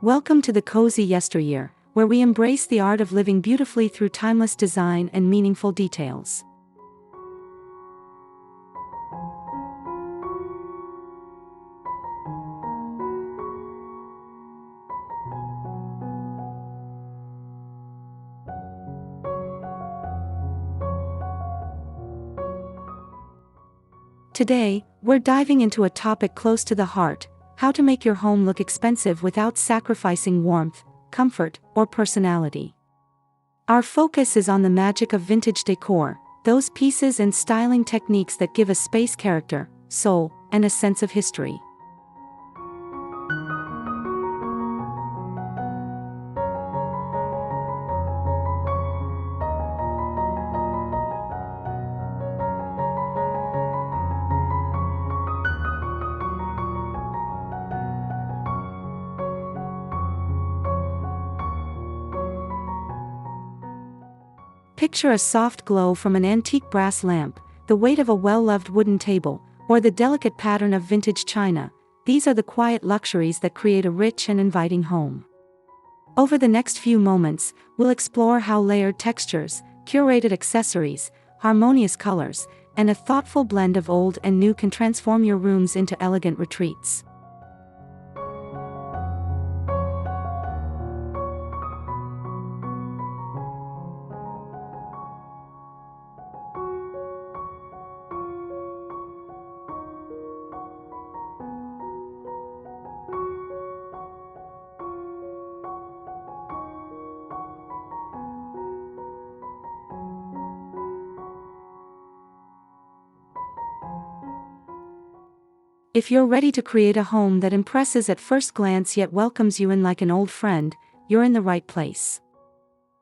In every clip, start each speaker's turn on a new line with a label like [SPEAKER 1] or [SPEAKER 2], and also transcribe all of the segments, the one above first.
[SPEAKER 1] Welcome to the cozy yesteryear, where we embrace the art of living beautifully through timeless design and meaningful details. Today, we're diving into a topic close to the heart: how to make your home look expensive without sacrificing warmth, comfort, or personality. Our focus is on the magic of vintage decor, those pieces and styling techniques that give a space character, soul, and a sense of history. Picture a soft glow from an antique brass lamp, the weight of a well-loved wooden table, or the delicate pattern of vintage china. These are the quiet luxuries that create a rich and inviting home. Over the next few moments, we'll explore how layered textures, curated accessories, harmonious colors, and a thoughtful blend of old and new can transform your rooms into elegant retreats. If you're ready to create a home that impresses at first glance yet welcomes you in like an old friend, you're in the right place.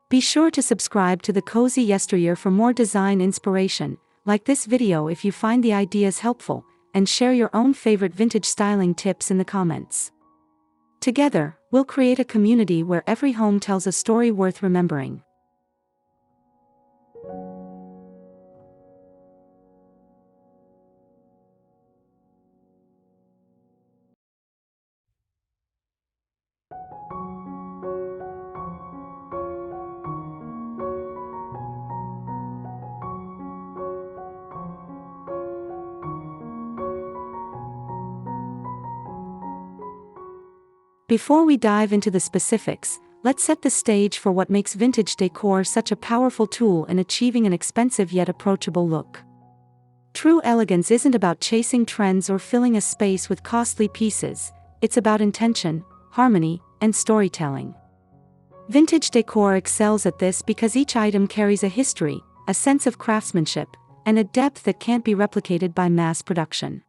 [SPEAKER 1] Be sure to subscribe to the Cozy Yesteryear for more design inspiration, like this video if you find the ideas helpful, and share your own favorite vintage styling tips in the comments. Together, we'll create a community where every home tells a story worth remembering. Before we dive into the specifics, let's set the stage for what makes vintage decor such a powerful tool in achieving an expensive yet approachable look. True elegance isn't about chasing trends or filling a space with costly pieces, it's about intention, harmony, and storytelling. Vintage decor excels at this because each item carries a history, a sense of craftsmanship, and a depth that can't be replicated by mass production.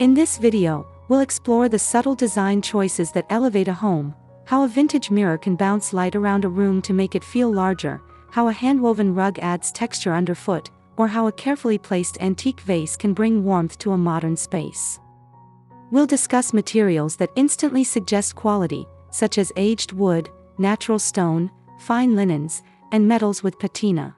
[SPEAKER 1] In this video, we'll explore the subtle design choices that elevate a home, how a vintage mirror can bounce light around a room to make it feel larger, how a handwoven rug adds texture underfoot, or how a carefully placed antique vase can bring warmth to a modern space. We'll discuss materials that instantly suggest quality, such as aged wood, natural stone, fine linens, and metals with patina.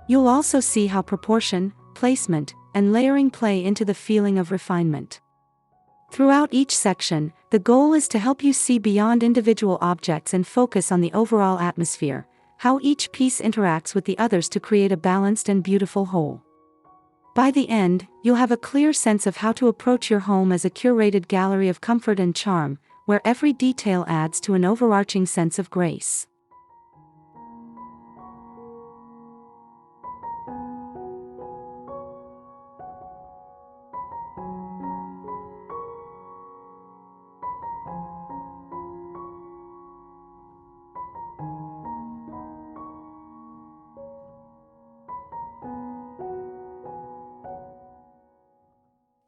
[SPEAKER 1] You'll also see how proportion, placement, and layering play into the feeling of refinement. Throughout each section, the goal is to help you see beyond individual objects and focus on the overall atmosphere, how each piece interacts with the others to create a balanced and beautiful whole. By the end, you'll have a clear sense of how to approach your home as a curated gallery of comfort and charm, where every detail adds to an overarching sense of grace.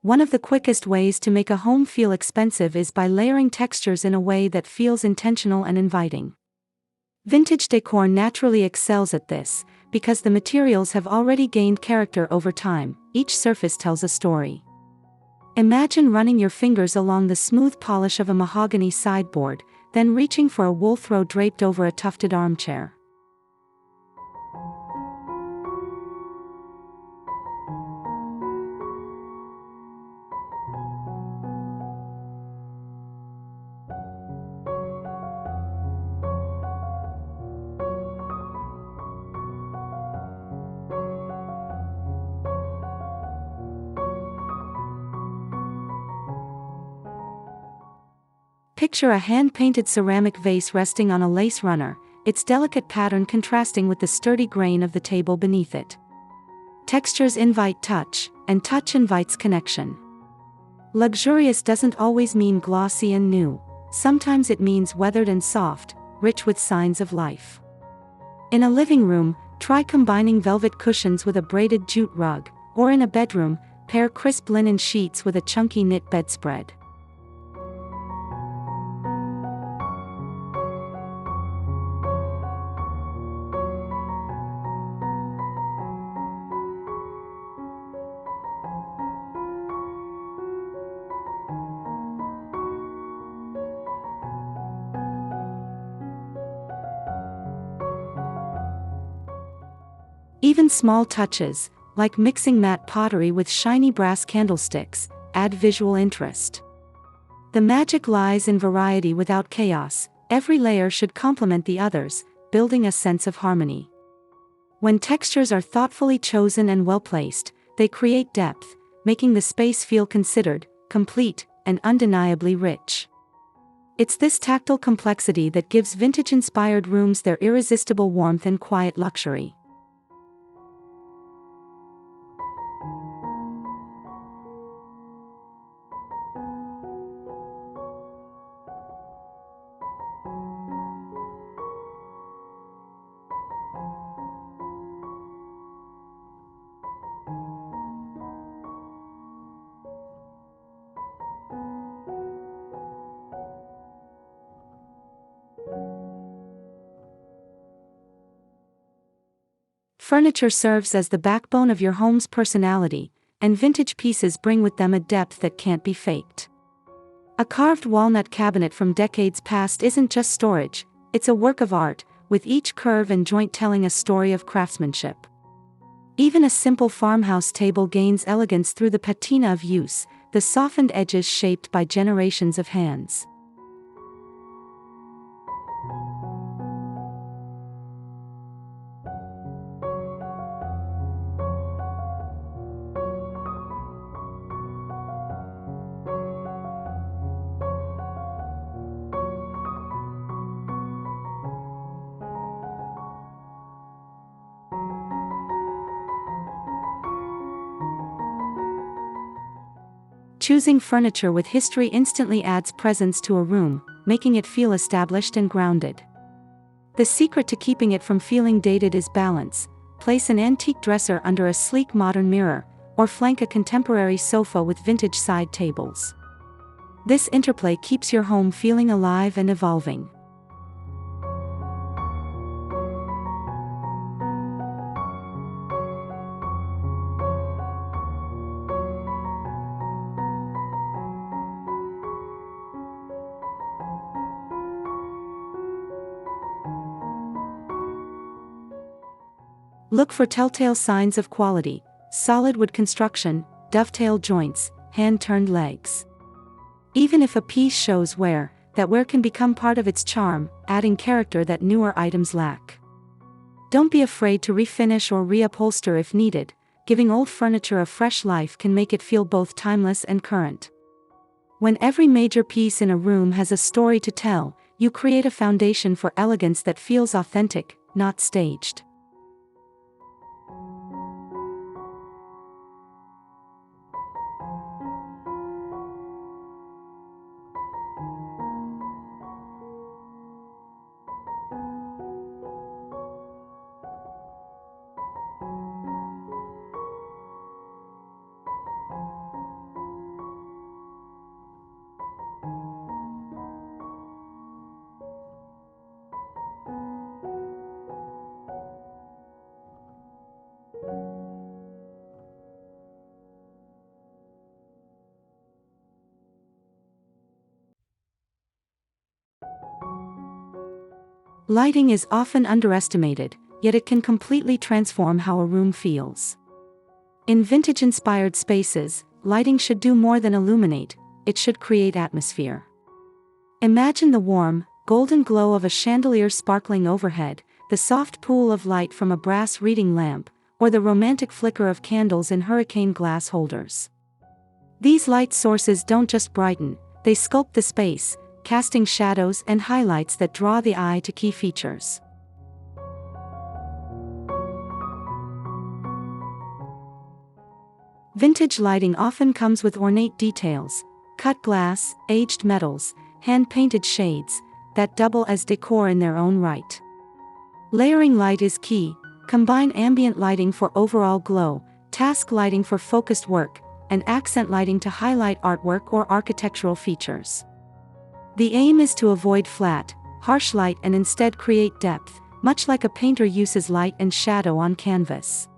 [SPEAKER 1] One of the quickest ways to make a home feel expensive is by layering textures in a way that feels intentional and inviting. Vintage decor naturally excels at this, because the materials have already gained character over time. Each surface tells a story. Imagine running your fingers along the smooth polish of a mahogany sideboard, then reaching for a wool throw draped over a tufted armchair. Picture a hand-painted ceramic vase resting on a lace runner, its delicate pattern contrasting with the sturdy grain of the table beneath it. Textures invite touch, and touch invites connection. Luxurious doesn't always mean glossy and new. Sometimes it means weathered and soft, rich with signs of life. In a living room, try combining velvet cushions with a braided jute rug, or in a bedroom, pair crisp linen sheets with a chunky knit bedspread. Even small touches, like mixing matte pottery with shiny brass candlesticks, add visual interest. The magic lies in variety without chaos. Every layer should complement the others, building a sense of harmony. When textures are thoughtfully chosen and well-placed, they create depth, making the space feel considered, complete, and undeniably rich. It's this tactile complexity that gives vintage-inspired rooms their irresistible warmth and quiet luxury. Furniture serves as the backbone of your home's personality, and vintage pieces bring with them a depth that can't be faked. A carved walnut cabinet from decades past isn't just storage, it's a work of art, with each curve and joint telling a story of craftsmanship. Even a simple farmhouse table gains elegance through the patina of use, the softened edges shaped by generations of hands. Choosing furniture with history instantly adds presence to a room, making it feel established and grounded. The secret to keeping it from feeling dated is balance. Place an antique dresser under a sleek modern mirror, or flank a contemporary sofa with vintage side tables. This interplay keeps your home feeling alive and evolving. Look for telltale signs of quality: solid wood construction, dovetail joints, hand-turned legs. Even if a piece shows wear, that wear can become part of its charm, adding character that newer items lack. Don't be afraid to refinish or reupholster if needed. Giving old furniture a fresh life can make it feel both timeless and current. When every major piece in a room has a story to tell, you create a foundation for elegance that feels authentic, not staged. Lighting is often underestimated, yet it can completely transform how a room feels. In vintage-inspired spaces, lighting should do more than illuminate, it should create atmosphere. Imagine the warm, golden glow of a chandelier sparkling overhead, the soft pool of light from a brass reading lamp, or the romantic flicker of candles in hurricane glass holders. These light sources don't just brighten, they sculpt the space, casting shadows and highlights that draw the eye to key features. Vintage lighting often comes with ornate details, cut glass, aged metals, hand-painted shades, that double as decor in their own right. Layering light is key. Combine ambient lighting for overall glow, task lighting for focused work, and accent lighting to highlight artwork or architectural features. The aim is to avoid flat, harsh light and instead create depth, much like a painter uses light and shadow on canvas.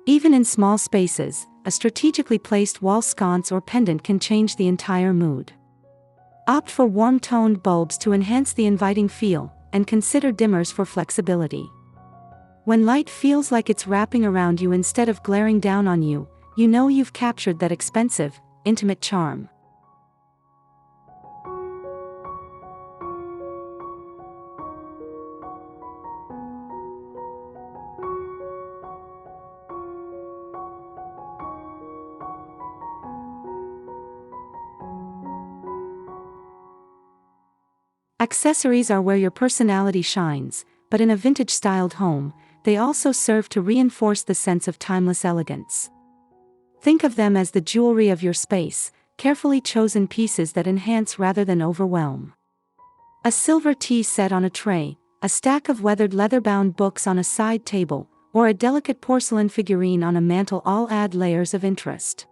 [SPEAKER 1] Even in small spaces, a strategically placed wall sconce or pendant can change the entire mood. Opt for warm-toned bulbs to enhance the inviting feel, and consider dimmers for flexibility. When light feels like it's wrapping around you instead of glaring down on you, you know you've captured that expensive, intimate charm. Accessories are where your personality shines, but in a vintage-styled home, they also serve to reinforce the sense of timeless elegance. Think of them as the jewelry of your space, carefully chosen pieces that enhance rather than overwhelm. A silver tea set on a tray, a stack of weathered leather-bound books on a side table, or a delicate porcelain figurine on a mantel all add layers of interest.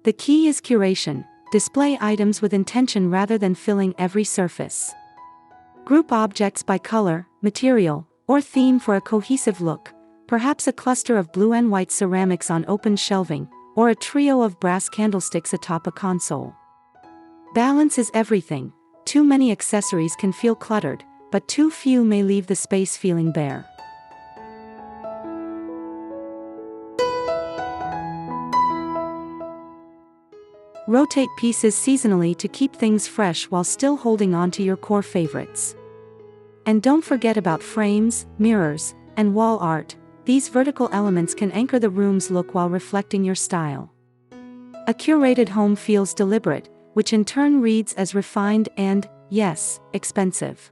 [SPEAKER 1] The key is curation. Display items with intention rather than filling every surface. Group objects by color, material, or theme for a cohesive look, perhaps a cluster of blue and white ceramics on open shelving, or a trio of brass candlesticks atop a console. Balance is everything. Too many accessories can feel cluttered, but too few may leave the space feeling bare. Rotate pieces seasonally to keep things fresh while still holding on to your core favorites. And don't forget about frames, mirrors, and wall art. These vertical elements can anchor the room's look while reflecting your style. A curated home feels deliberate, which in turn reads as refined and, yes, expensive.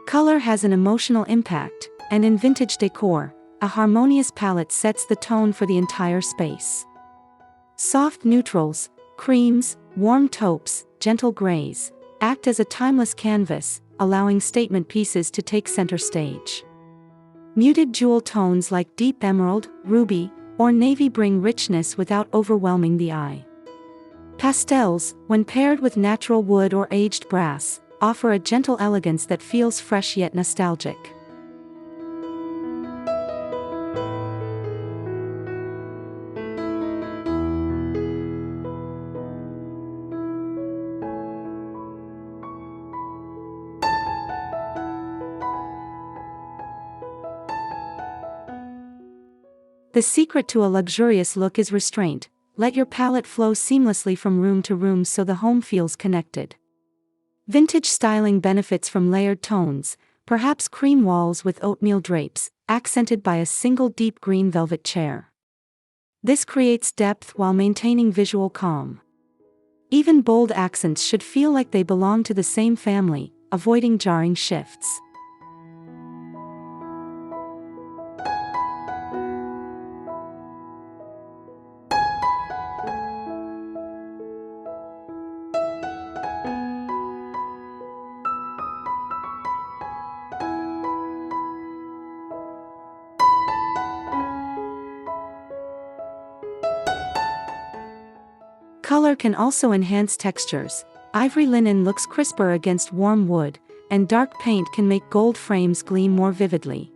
[SPEAKER 1] Color has an emotional impact, and in vintage decor, a harmonious palette sets the tone for the entire space. Soft neutrals, creams, warm taupes, gentle grays, act as a timeless canvas, allowing statement pieces to take center stage. Muted jewel tones like deep emerald, ruby, or navy bring richness without overwhelming the eye. Pastels, when paired with natural wood or aged brass, offer a gentle elegance that feels fresh yet nostalgic. The secret to a luxurious look is restraint. Let your palette flow seamlessly from room to room so the home feels connected. Vintage styling benefits from layered tones, perhaps cream walls with oatmeal drapes, accented by a single deep green velvet chair. This creates depth while maintaining visual calm. Even bold accents should feel like they belong to the same family, avoiding jarring shifts. Color can also enhance textures. Ivory linen looks crisper against warm wood, and dark paint can make gold frames gleam more vividly.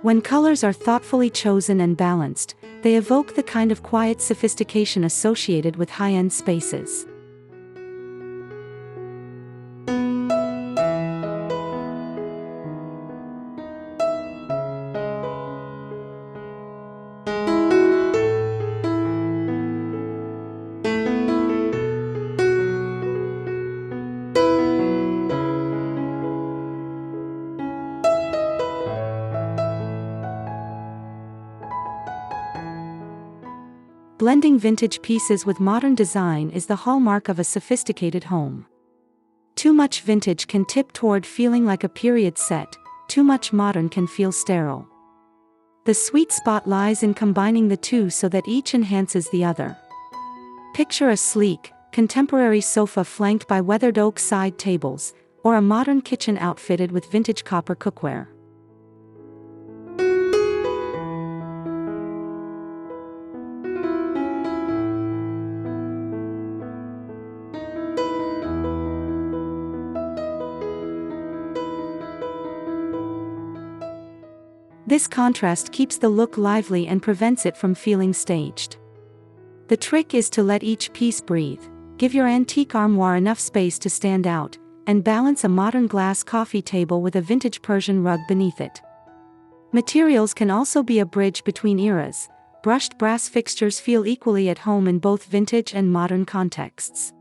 [SPEAKER 1] When colors are thoughtfully chosen and balanced, they evoke the kind of quiet sophistication associated with high-end spaces. Blending vintage pieces with modern design is the hallmark of a sophisticated home. Too much vintage can tip toward feeling like a period set, too much modern can feel sterile. The sweet spot lies in combining the two so that each enhances the other. Picture a sleek, contemporary sofa flanked by weathered oak side tables, or a modern kitchen outfitted with vintage copper cookware. This contrast keeps the look lively and prevents it from feeling staged. The trick is to let each piece breathe, give your antique armoire enough space to stand out, and balance a modern glass coffee table with a vintage Persian rug beneath it. Materials can also be a bridge between eras. Brushed brass fixtures feel equally at home in both vintage and modern contexts.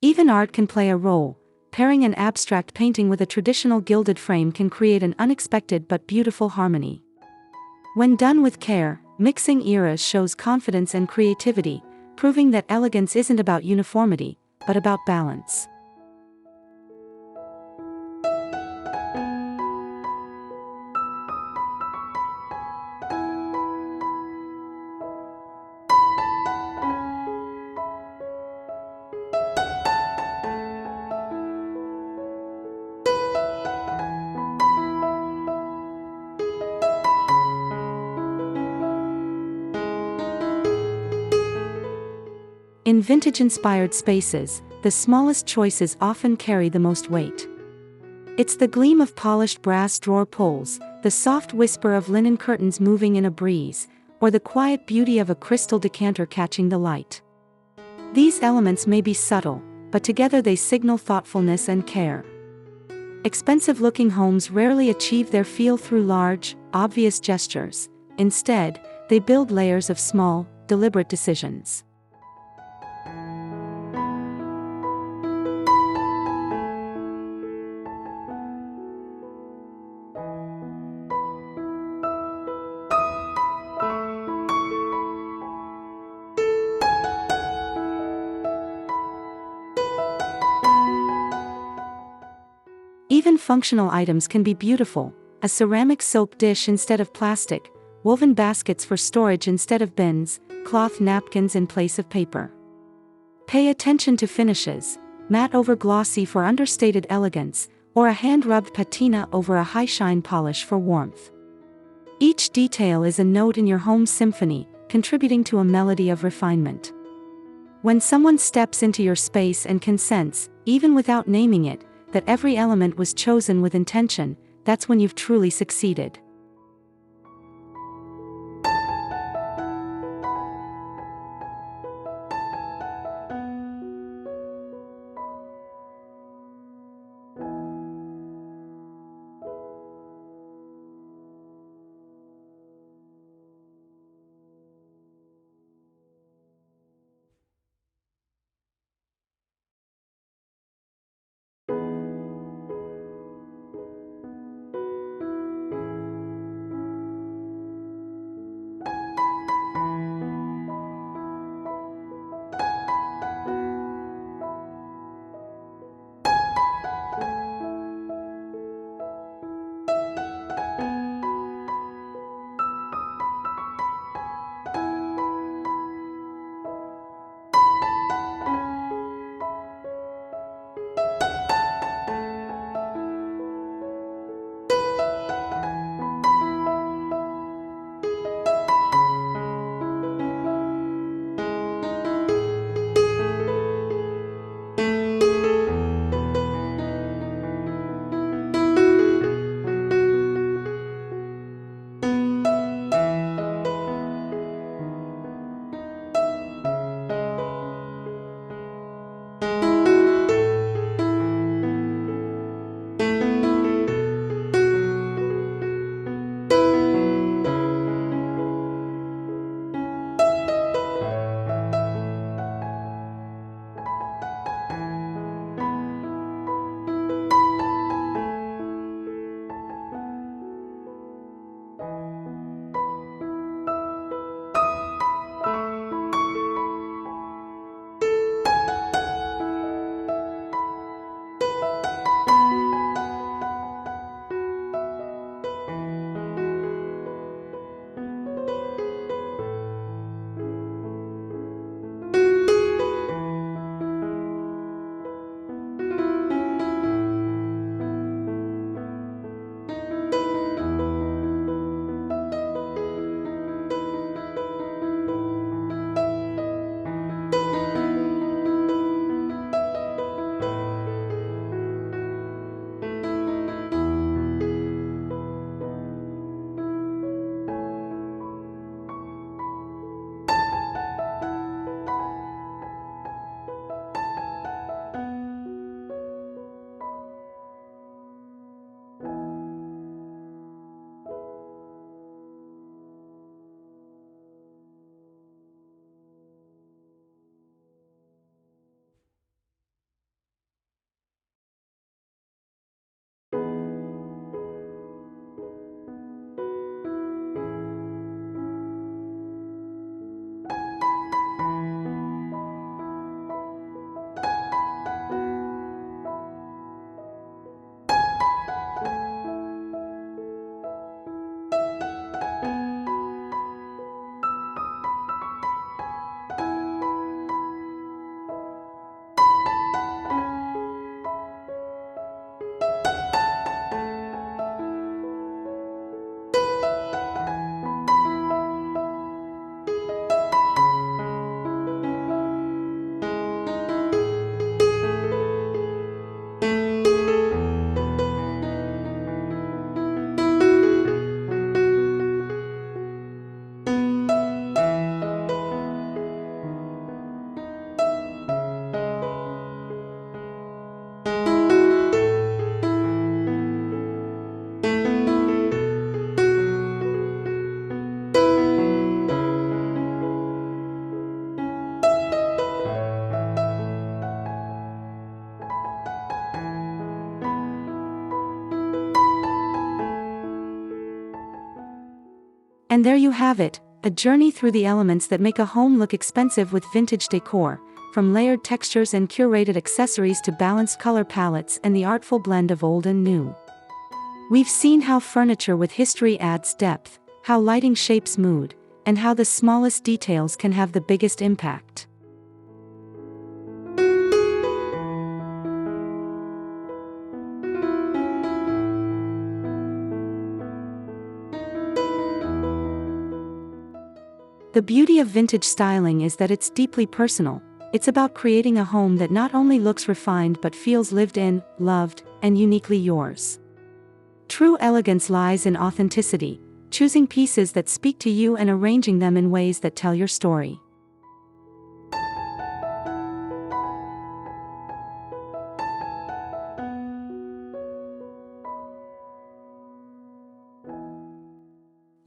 [SPEAKER 1] Even art can play a role. Pairing an abstract painting with a traditional gilded frame can create an unexpected but beautiful harmony. When done with care, mixing eras shows confidence and creativity, proving that elegance isn't about uniformity, but about balance. In vintage-inspired spaces, the smallest choices often carry the most weight. It's the gleam of polished brass drawer pulls, the soft whisper of linen curtains moving in a breeze, or the quiet beauty of a crystal decanter catching the light. These elements may be subtle, but together they signal thoughtfulness and care. Expensive-looking homes rarely achieve their feel through large, obvious gestures. Instead, they build layers of small, deliberate decisions. Even functional items can be beautiful: a ceramic soap dish instead of plastic, woven baskets for storage instead of bins, cloth napkins in place of paper. Pay attention to finishes: matte over glossy for understated elegance, or a hand-rubbed patina over a high-shine polish for warmth. Each detail is a note in your home's symphony, contributing to a melody of refinement. When someone steps into your space and can sense, even without naming it, that every element was chosen with intention, that's when you've truly succeeded. And there you have it, a journey through the elements that make a home look expensive with vintage decor, from layered textures and curated accessories to balanced color palettes and the artful blend of old and new. We've seen how furniture with history adds depth, how lighting shapes mood, and how the smallest details can have the biggest impact. The beauty of vintage styling is that it's deeply personal. It's about creating a home that not only looks refined but feels lived in, loved, and uniquely yours. True elegance lies in authenticity, choosing pieces that speak to you and arranging them in ways that tell your story.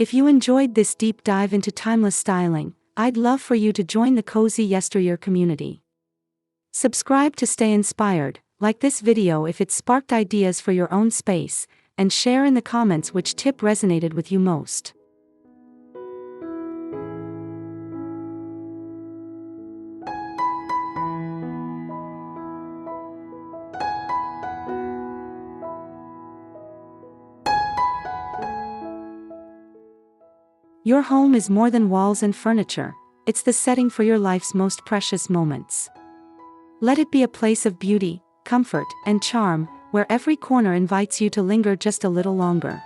[SPEAKER 1] If you enjoyed this deep dive into timeless styling, I'd love for you to join the cozy Yesteryear community. Subscribe to stay inspired, like this video if it sparked ideas for your own space, and share in the comments which tip resonated with you most. Your home is more than walls and furniture, it's the setting for your life's most precious moments. Let it be a place of beauty, comfort, and charm, where every corner invites you to linger just a little longer.